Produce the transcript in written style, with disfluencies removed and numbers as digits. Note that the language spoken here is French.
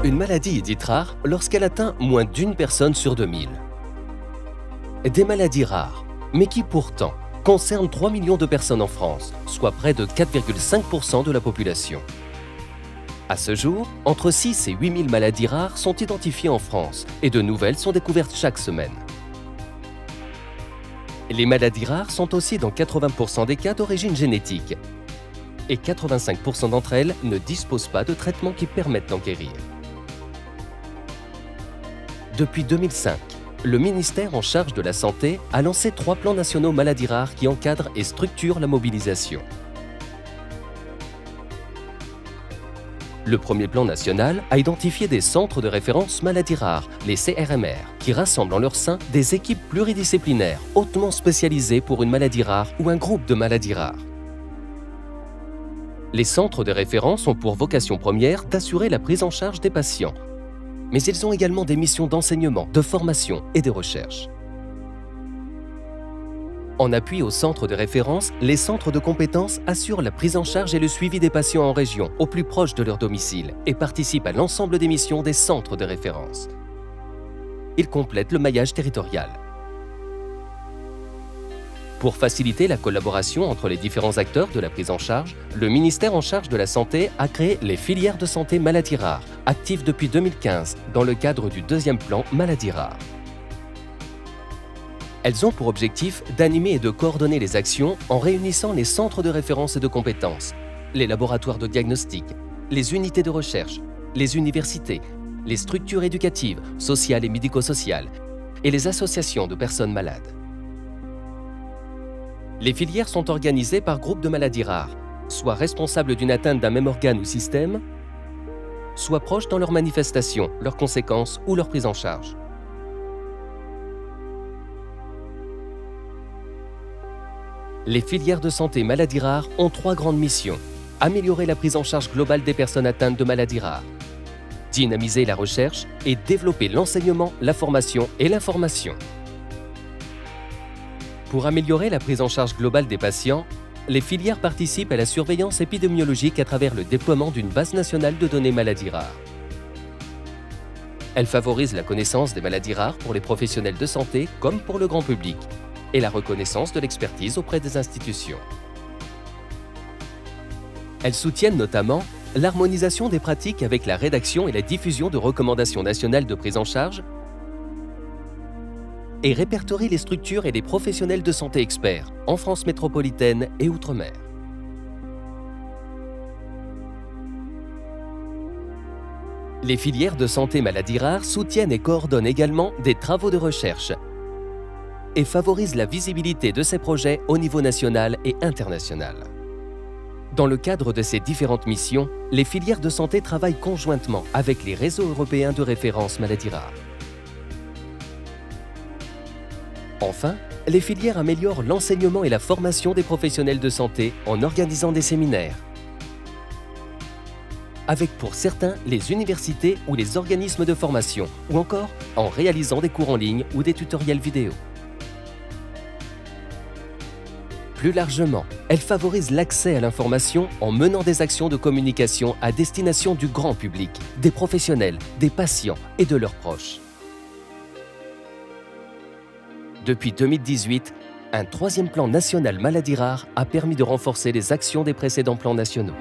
Une maladie est dite rare lorsqu'elle atteint moins d'une personne sur 2000. Des maladies rares, mais qui pourtant concernent 3 millions de personnes en France, soit près de 4,5% de la population. À ce jour, entre 6 et 8 000 maladies rares sont identifiées en France et de nouvelles sont découvertes chaque semaine. Les maladies rares sont aussi dans 80% des cas d'origine génétique et 85% d'entre elles ne disposent pas de traitements qui permettent d'en guérir. Depuis 2005, le ministère en charge de la Santé a lancé 3 plans nationaux maladies rares qui encadrent et structurent la mobilisation. Le premier plan national a identifié des centres de référence maladies rares, les CRMR, qui rassemblent en leur sein des équipes pluridisciplinaires hautement spécialisées pour une maladie rare ou un groupe de maladies rares. Les centres de référence ont pour vocation première d'assurer la prise en charge des patients, mais ils ont également des missions d'enseignement, de formation et de recherche. En appui aux centres de référence, les centres de compétences assurent la prise en charge et le suivi des patients en région, au plus proche de leur domicile, et participent à l'ensemble des missions des centres de référence. Ils complètent le maillage territorial. Pour faciliter la collaboration entre les différents acteurs de la prise en charge, le ministère en charge de la Santé a créé les filières de santé maladies rares, actives depuis 2015 dans le cadre du deuxième plan maladies rares. Elles ont pour objectif d'animer et de coordonner les actions en réunissant les centres de référence et de compétences, les laboratoires de diagnostic, les unités de recherche, les universités, les structures éducatives, sociales et médico-sociales et les associations de personnes malades. Les filières sont organisées par groupes de maladies rares, soit responsables d'une atteinte d'un même organe ou système, soit proches dans leurs manifestations, leurs conséquences ou leur prise en charge. Les filières de santé maladies rares ont 3 grandes missions. Améliorer la prise en charge globale des personnes atteintes de maladies rares, dynamiser la recherche et développer l'enseignement, la formation et l'information. Pour améliorer la prise en charge globale des patients, les filières participent à la surveillance épidémiologique à travers le déploiement d'une base nationale de données maladies rares. Elles favorisent la connaissance des maladies rares pour les professionnels de santé comme pour le grand public, et la reconnaissance de l'expertise auprès des institutions. Elles soutiennent notamment l'harmonisation des pratiques avec la rédaction et la diffusion de recommandations nationales de prise en charge et répertorient les structures et les professionnels de santé experts en France métropolitaine et outre-mer. Les filières de santé maladies rares soutiennent et coordonnent également des travaux de recherche et favorise la visibilité de ces projets au niveau national et international. Dans le cadre de ces différentes missions, les filières de santé travaillent conjointement avec les réseaux européens de référence maladies rares. Enfin, les filières améliorent l'enseignement et la formation des professionnels de santé en organisant des séminaires, avec pour certains les universités ou les organismes de formation, ou encore en réalisant des cours en ligne ou des tutoriels vidéo. Plus largement, elle favorise l'accès à l'information en menant des actions de communication à destination du grand public, des professionnels, des patients et de leurs proches. Depuis 2018, un 3e plan national maladies rares a permis de renforcer les actions des précédents plans nationaux.